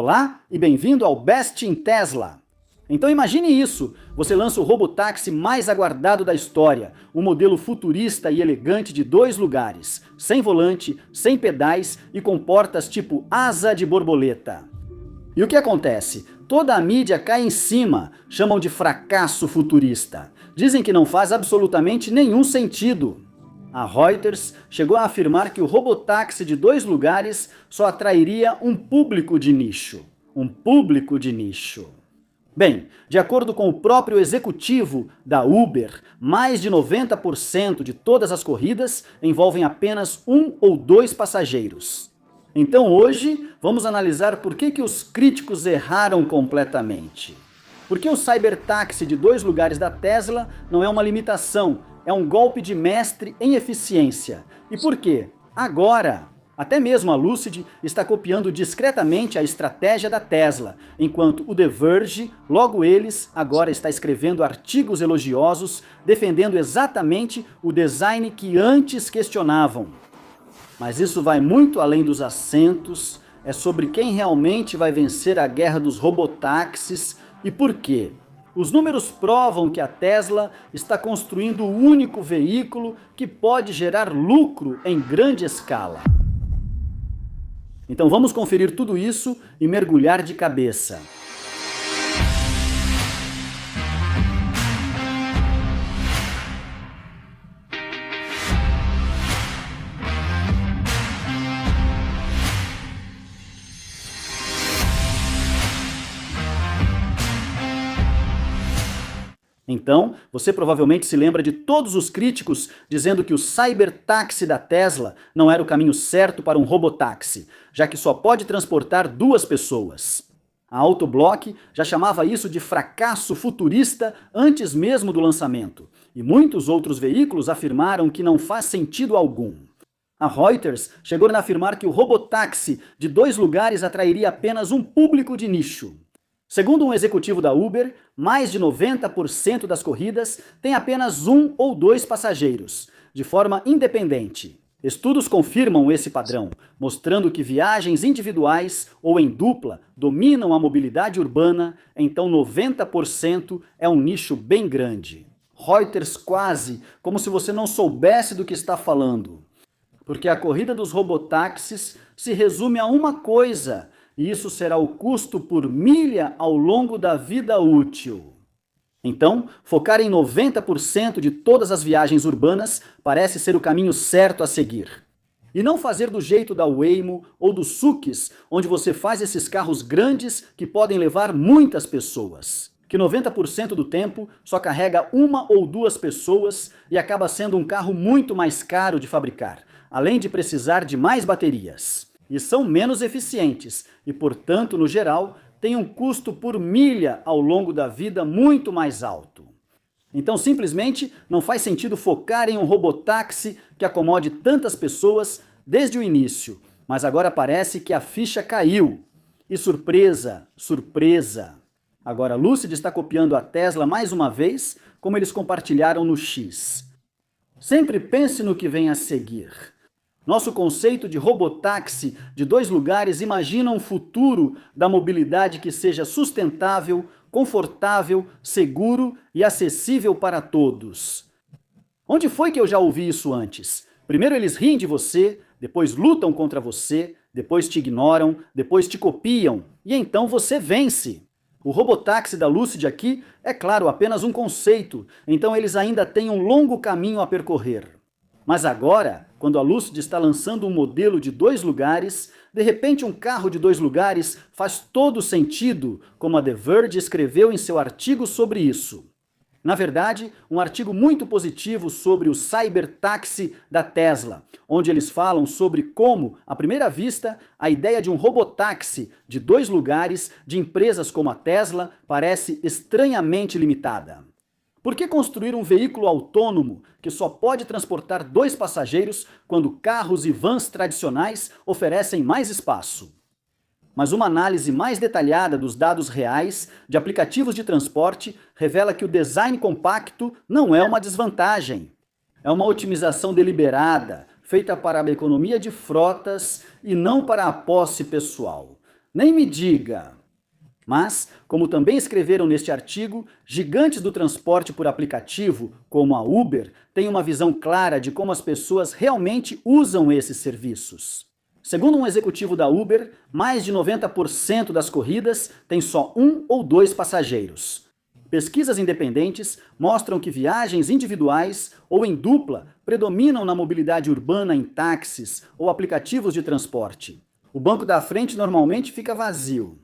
Olá e bem-vindo ao Best in Tesla. Então imagine isso, você lança o robotáxi mais aguardado da história, um modelo futurista e elegante de 2 lugares, sem volante, sem pedais e com portas tipo asa de borboleta. E o que acontece? Toda a mídia cai em cima, chamam de fracasso futurista. Dizem que não faz absolutamente nenhum sentido. A Reuters chegou a afirmar que o robotáxi de 2 lugares só atrairia um público de nicho. Um público de nicho. Bem, de acordo com o próprio executivo da Uber, mais de 90% de todas as corridas envolvem apenas 1 ou 2 passageiros. Então hoje vamos analisar por que os críticos erraram completamente. Porque o cybertáxi de 2 lugares da Tesla não é uma limitação, é um golpe de mestre em eficiência. E por quê? Agora, até mesmo a Lucid está copiando discretamente a estratégia da Tesla, enquanto o The Verge, logo eles, agora está escrevendo artigos elogiosos, defendendo exatamente o design que antes questionavam. Mas isso vai muito além dos assentos, é sobre quem realmente vai vencer a guerra dos robotáxis e por quê. Os números provam que a Tesla está construindo o único veículo que pode gerar lucro em grande escala. Então vamos conferir tudo isso e mergulhar de cabeça. Então, você provavelmente se lembra de todos os críticos dizendo que o cybertáxi da Tesla não era o caminho certo para um robotáxi, já que só pode transportar 2 pessoas. A Autoblock já chamava isso de fracasso futurista antes mesmo do lançamento, e muitos outros veículos afirmaram que não faz sentido algum. A Reuters chegou a afirmar que o robotáxi de 2 lugares atrairia apenas um público de nicho. Segundo um executivo da Uber, mais de 90% das corridas têm apenas 1 ou 2 passageiros, de forma independente. Estudos confirmam esse padrão, mostrando que viagens individuais ou em dupla dominam a mobilidade urbana, então 90% é um nicho bem grande. Reuters quase como se você não soubesse do que está falando. Porque a corrida dos robotáxis se resume a uma coisa, e isso será o custo por milha ao longo da vida útil. Então, focar em 90% de todas as viagens urbanas parece ser o caminho certo a seguir. E não fazer do jeito da Waymo ou do Sukiss, onde você faz esses carros grandes que podem levar muitas pessoas. Que 90% do tempo só carrega 1 ou 2 pessoas e acaba sendo um carro muito mais caro de fabricar, além de precisar de mais baterias. E são menos eficientes e, portanto, no geral, têm um custo por milha ao longo da vida muito mais alto. Então, simplesmente, não faz sentido focar em um robotáxi que acomode tantas pessoas desde o início, mas agora parece que a ficha caiu. E surpresa, surpresa! Agora a Lucid está copiando a Tesla mais uma vez, como eles compartilharam no X. Sempre pense no que vem a seguir. Nosso conceito de robotáxi de 2 lugares imagina um futuro da mobilidade que seja sustentável, confortável, seguro e acessível para todos. Onde foi que eu já ouvi isso antes? Primeiro eles riem de você, depois lutam contra você, depois te ignoram, depois te copiam e então você vence. O robotáxi da Lucid aqui é, claro, apenas um conceito, então eles ainda têm um longo caminho a percorrer. Mas agora, quando a Lucid está lançando um modelo de 2 lugares, de repente um carro de 2 lugares faz todo sentido, como a The Verge escreveu em seu artigo sobre isso. Na verdade, um artigo muito positivo sobre o cybertáxi da Tesla, onde eles falam sobre como, à primeira vista, a ideia de um robotáxi de 2 lugares de empresas como a Tesla parece estranhamente limitada. Por que construir um veículo autônomo que só pode transportar 2 passageiros quando carros e vans tradicionais oferecem mais espaço? Mas uma análise mais detalhada dos dados reais de aplicativos de transporte revela que o design compacto não é uma desvantagem. É uma otimização deliberada, feita para a economia de frotas e não para a posse pessoal. Nem me diga! Mas, como também escreveram neste artigo, gigantes do transporte por aplicativo, como a Uber, têm uma visão clara de como as pessoas realmente usam esses serviços. Segundo um executivo da Uber, mais de 90% das corridas têm só um ou dois passageiros. Pesquisas independentes mostram que viagens individuais ou em dupla predominam na mobilidade urbana em táxis ou aplicativos de transporte. O banco da frente normalmente fica vazio.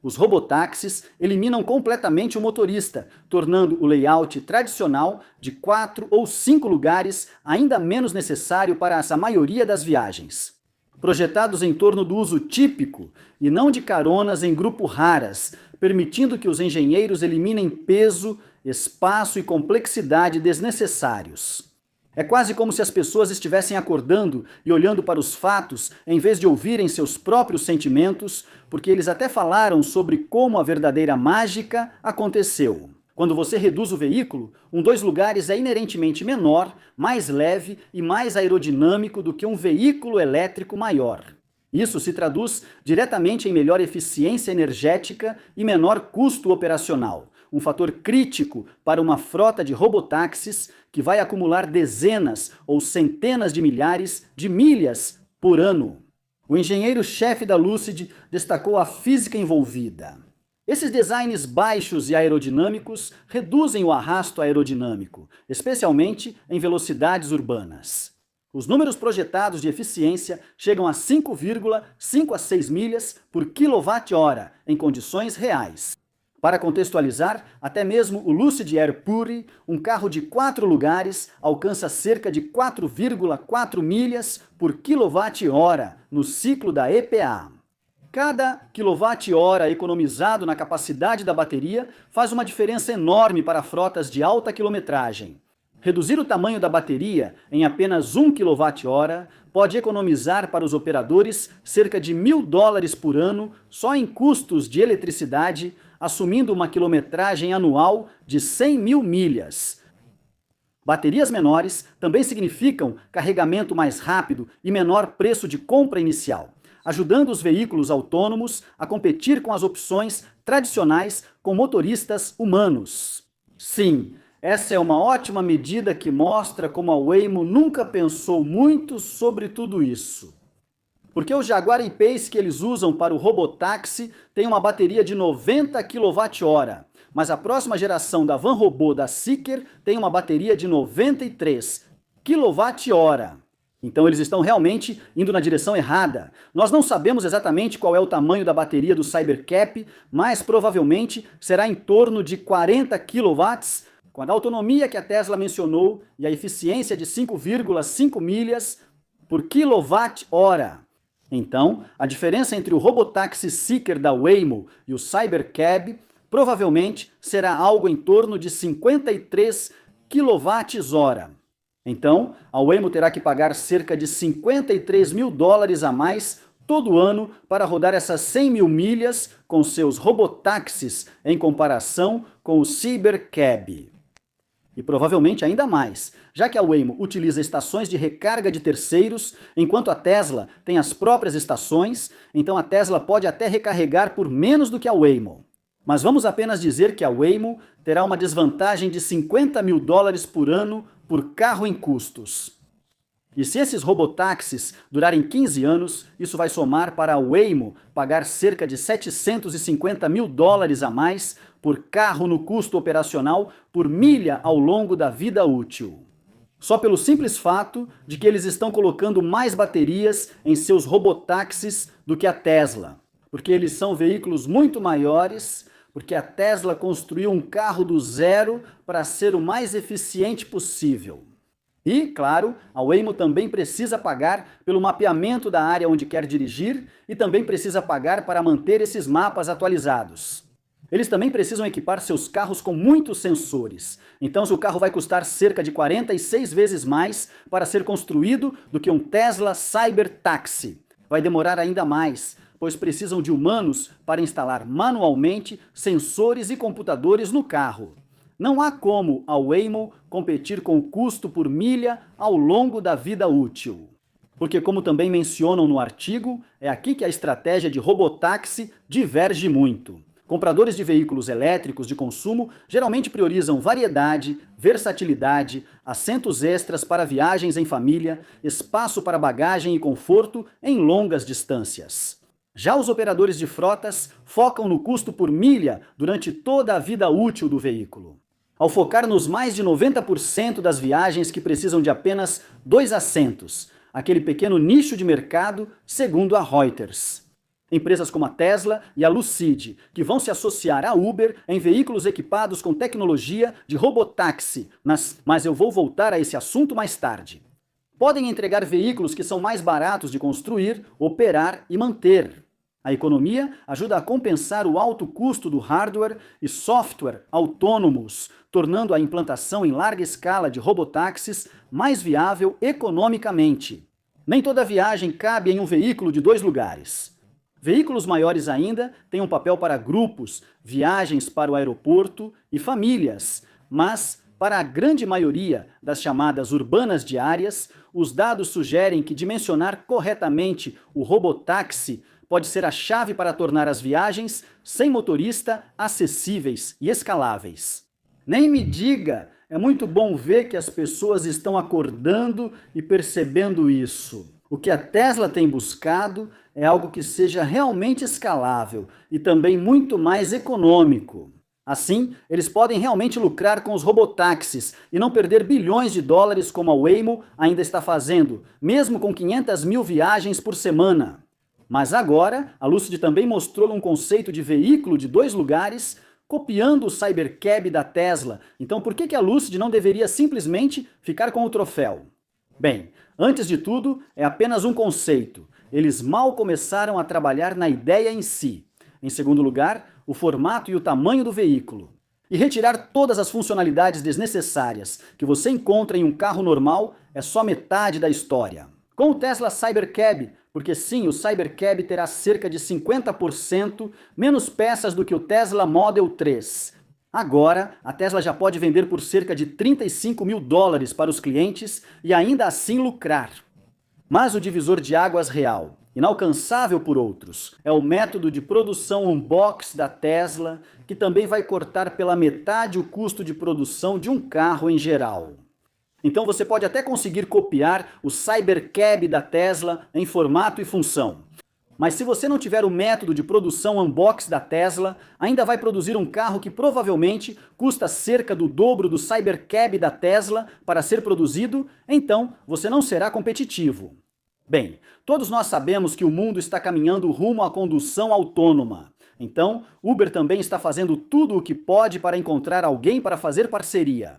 Os robotáxis eliminam completamente o motorista, tornando o layout tradicional de 4 ou 5 lugares ainda menos necessário para essa maioria das viagens. Projetados em torno do uso típico e não de caronas em grupo raras, permitindo que os engenheiros eliminem peso, espaço e complexidade desnecessários. É quase como se as pessoas estivessem acordando e olhando para os fatos em vez de ouvirem seus próprios sentimentos, porque eles até falaram sobre como a verdadeira mágica aconteceu. Quando você reduz o veículo, um 2 lugares é inerentemente menor, mais leve e mais aerodinâmico do que um veículo elétrico maior. Isso se traduz diretamente em melhor eficiência energética e menor custo operacional, um fator crítico para uma frota de robotáxis que vai acumular dezenas ou centenas de milhares de milhas por ano. O engenheiro-chefe da Lucid destacou a física envolvida. Esses designs baixos e aerodinâmicos reduzem o arrasto aerodinâmico, especialmente em velocidades urbanas. Os números projetados de eficiência chegam a 5,5 a 6 milhas por quilowatt-hora em condições reais. Para contextualizar, até mesmo o Lucid Air Puri, um carro de 4 lugares, alcança cerca de 4,4 milhas por quilowatt-hora no ciclo da EPA. Cada quilowatt-hora economizado na capacidade da bateria faz uma diferença enorme para frotas de alta quilometragem. Reduzir o tamanho da bateria em apenas 1 kWh pode economizar para os operadores cerca de $1.000 por ano só em custos de eletricidade, assumindo uma quilometragem anual de 100 mil milhas. Baterias menores também significam carregamento mais rápido e menor preço de compra inicial, ajudando os veículos autônomos a competir com as opções tradicionais com motoristas humanos. Sim, essa é uma ótima medida que mostra como a Waymo nunca pensou muito sobre tudo isso. Porque o Jaguar I-Pace que eles usam para o robotáxi tem uma bateria de 90 kWh, mas a próxima geração da van robô da Seeker tem uma bateria de 93 kWh. Então eles estão realmente indo na direção errada. Nós não sabemos exatamente qual é o tamanho da bateria do Cybercab, mas provavelmente será em torno de 40 kW, com a autonomia que a Tesla mencionou e a eficiência de 5,5 milhas por quilowatt-hora. Então, a diferença entre o robotáxi Seeker da Waymo e o Cybercab provavelmente será algo em torno de 53 kWh. Então, a Waymo terá que pagar cerca de $53 mil a mais todo ano para rodar essas 100 mil milhas com seus robotáxis em comparação com o Cybercab. E provavelmente ainda mais, já que a Waymo utiliza estações de recarga de terceiros, enquanto a Tesla tem as próprias estações, então a Tesla pode até recarregar por menos do que a Waymo. Mas vamos apenas dizer que a Waymo terá uma desvantagem de $50 mil por ano por carro em custos. E se esses robotáxis durarem 15 anos, isso vai somar para a Waymo pagar cerca de $750 mil a mais por carro no custo operacional por milha ao longo da vida útil. Só pelo simples fato de que eles estão colocando mais baterias em seus robotáxis do que a Tesla. Porque eles são veículos muito maiores, porque a Tesla construiu um carro do zero para ser o mais eficiente possível. E, claro, a Waymo também precisa pagar pelo mapeamento da área onde quer dirigir e também precisa pagar para manter esses mapas atualizados. Eles também precisam equipar seus carros com muitos sensores. Então, se o carro vai custar cerca de 46 vezes mais para ser construído do que um Tesla Cybertaxi, vai demorar ainda mais, pois precisam de humanos para instalar manualmente sensores e computadores no carro. Não há como a Waymo competir com o custo por milha ao longo da vida útil. Porque, como também mencionam no artigo, é aqui que a estratégia de robotáxi diverge muito. Compradores de veículos elétricos de consumo geralmente priorizam variedade, versatilidade, assentos extras para viagens em família, espaço para bagagem e conforto em longas distâncias. Já os operadores de frotas focam no custo por milha durante toda a vida útil do veículo. Ao focar nos mais de 90% das viagens que precisam de apenas 2 assentos, aquele pequeno nicho de mercado, segundo a Reuters. Empresas como a Tesla e a Lucid, que vão se associar à Uber em veículos equipados com tecnologia de robotáxi, mas eu vou voltar a esse assunto mais tarde. Podem entregar veículos que são mais baratos de construir, operar e manter. A economia ajuda a compensar o alto custo do hardware e software autônomos, tornando a implantação em larga escala de robotáxis mais viável economicamente. Nem toda viagem cabe em um veículo de 2 lugares. Veículos maiores ainda têm um papel para grupos, viagens para o aeroporto e famílias, mas para a grande maioria das chamadas urbanas diárias, os dados sugerem que dimensionar corretamente o robotáxi pode ser a chave para tornar as viagens sem motorista acessíveis e escaláveis. Nem me diga, é muito bom ver que as pessoas estão acordando e percebendo isso. O que a Tesla tem buscado é algo que seja realmente escalável e também muito mais econômico. Assim, eles podem realmente lucrar com os robotáxis e não perder bilhões de dólares como a Waymo ainda está fazendo, mesmo com 500 mil viagens por semana. Mas agora, a Lucid também mostrou um conceito de veículo de 2 lugares, copiando o Cybercab da Tesla. Então por que a Lucid não deveria simplesmente ficar com o troféu? Bem, antes de tudo, é apenas um conceito. Eles mal começaram a trabalhar na ideia em si. Em segundo lugar, o formato e o tamanho do veículo. E retirar todas as funcionalidades desnecessárias que você encontra em um carro normal é só metade da história. Com o Tesla Cybercab, porque sim, o Cybercab terá cerca de 50% menos peças do que o Tesla Model 3. Agora, a Tesla já pode vender por cerca de 35 mil dólares para os clientes e ainda assim lucrar. Mas o divisor de águas real, inalcançável por outros, é o método de produção on-box da Tesla, que também vai cortar pela metade o custo de produção de um carro em geral. Então você pode até conseguir copiar o Cybercab da Tesla em formato e função. Mas se você não tiver o método de produção on-box da Tesla, ainda vai produzir um carro que provavelmente custa cerca do dobro do Cybercab da Tesla para ser produzido, então você não será competitivo. Bem, todos nós sabemos que o mundo está caminhando rumo à condução autônoma. Então, Uber também está fazendo tudo o que pode para encontrar alguém para fazer parceria.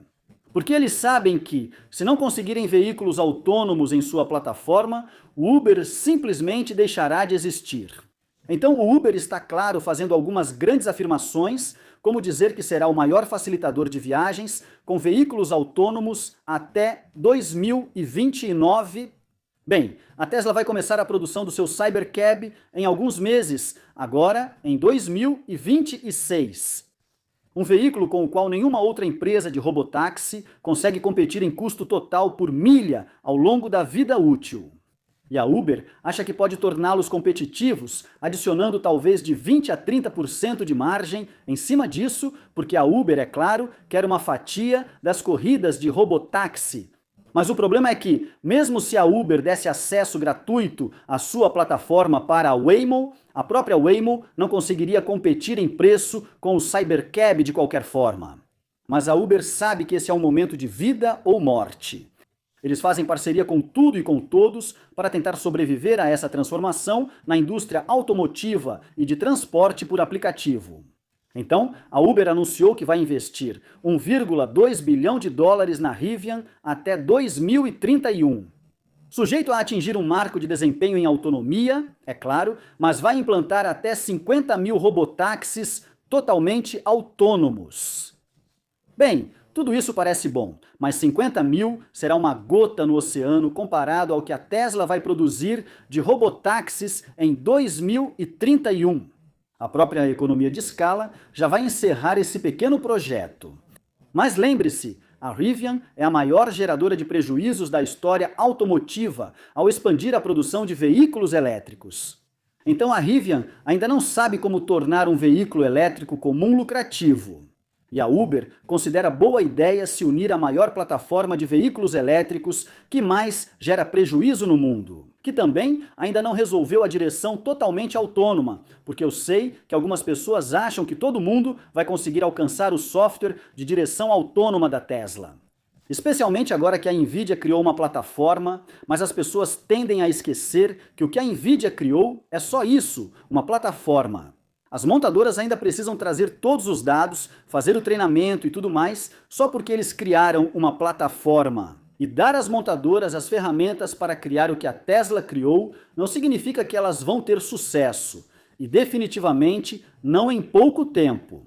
Porque eles sabem que, se não conseguirem veículos autônomos em sua plataforma, o Uber simplesmente deixará de existir. Então o Uber está, claro, fazendo algumas grandes afirmações, como dizer que será o maior facilitador de viagens com veículos autônomos até 2029. Bem, a Tesla vai começar a produção do seu Cybercab em alguns meses, agora em 2026. Um veículo com o qual nenhuma outra empresa de robotáxi consegue competir em custo total por milha ao longo da vida útil. E a Uber acha que pode torná-los competitivos, adicionando talvez de 20 a 30% de margem em cima disso, porque a Uber, é claro, quer uma fatia das corridas de robotáxi. Mas o problema é que, mesmo se a Uber desse acesso gratuito à sua plataforma para a Waymo, a própria Waymo não conseguiria competir em preço com o Cybercab de qualquer forma. Mas a Uber sabe que esse é um momento de vida ou morte. Eles fazem parceria com tudo e com todos para tentar sobreviver a essa transformação na indústria automotiva e de transporte por aplicativo. Então, a Uber anunciou que vai investir 1,2 bilhão de dólares na Rivian até 2031. Sujeito a atingir um marco de desempenho em autonomia, é claro, mas vai implantar até 50 mil robotáxis totalmente autônomos. Bem, tudo isso parece bom, mas 50 mil será uma gota no oceano comparado ao que a Tesla vai produzir de robotáxis em 2031. A própria economia de escala já vai encerrar esse pequeno projeto. Mas lembre-se, A Rivian é a maior geradora de prejuízos da história automotiva ao expandir a produção de veículos elétricos. Então a Rivian ainda não sabe como tornar um veículo elétrico comum lucrativo. E a Uber considera boa ideia se unir à maior plataforma de veículos elétricos que mais gera prejuízo no mundo, que também ainda não resolveu a direção totalmente autônoma, porque eu sei que algumas pessoas acham que todo mundo vai conseguir alcançar o software de direção autônoma da Tesla. Especialmente agora que a Nvidia criou uma plataforma, mas as pessoas tendem a esquecer que o que a Nvidia criou é só isso, uma plataforma. As montadoras ainda precisam trazer todos os dados, fazer o treinamento e tudo mais, só porque eles criaram uma plataforma. E dar às montadoras as ferramentas para criar o que a Tesla criou não significa que elas vão ter sucesso. E definitivamente não em pouco tempo.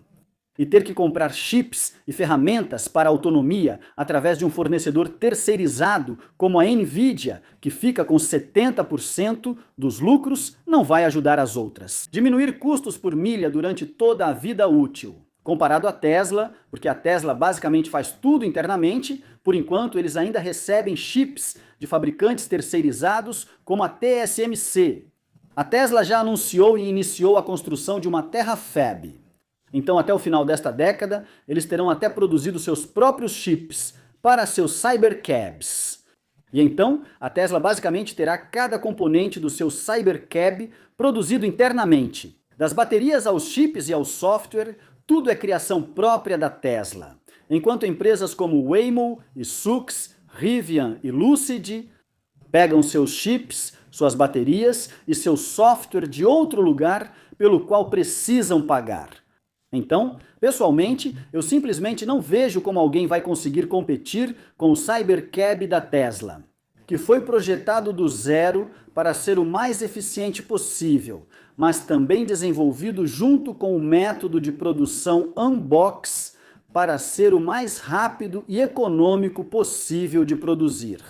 E ter que comprar chips e ferramentas para autonomia através de um fornecedor terceirizado como a Nvidia, que fica com 70% dos lucros, não vai ajudar as outras. Diminuir custos por milha durante toda a vida útil. Comparado à Tesla, porque a Tesla basicamente faz tudo internamente, por enquanto eles ainda recebem chips de fabricantes terceirizados como a TSMC. A Tesla já anunciou e iniciou a construção de uma Terafab. Então, até o final desta década, eles terão até produzido seus próprios chips para seus Cybercabs. E então, a Tesla basicamente terá cada componente do seu Cybercab produzido internamente. Das baterias aos chips e ao software, tudo é criação própria da Tesla. Enquanto empresas como Waymo e Sux, Rivian e Lucid pegam seus chips, suas baterias e seu software de outro lugar pelo qual precisam pagar. Então, pessoalmente, eu simplesmente não vejo como alguém vai conseguir competir com o Cybercab da Tesla, que foi projetado do zero para ser o mais eficiente possível, mas também desenvolvido junto com o método de produção Unbox para ser o mais rápido e econômico possível de produzir.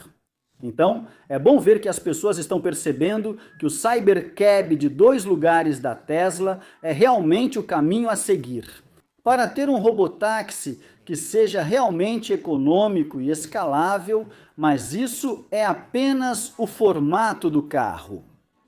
Então, é bom ver que as pessoas estão percebendo que o Cybercab de 2 lugares da Tesla é realmente o caminho a seguir. Para ter um robotáxi que seja realmente econômico e escalável, mas isso é apenas o formato do carro.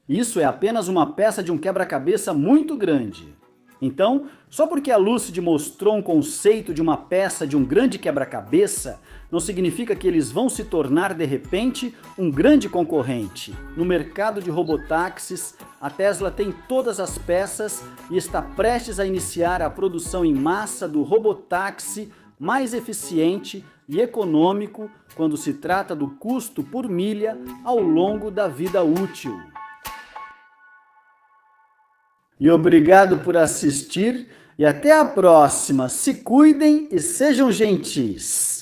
Isso é apenas uma peça de um quebra-cabeça muito grande. Então, só porque a Lucid mostrou um conceito de uma peça de um grande quebra-cabeça, não significa que eles vão se tornar, de repente, um grande concorrente. No mercado de robotáxis, a Tesla tem todas as peças e está prestes a iniciar a produção em massa do robotáxi mais eficiente e econômico quando se trata do custo por milha ao longo da vida útil. E obrigado por assistir e até a próxima. Se cuidem e sejam gentis.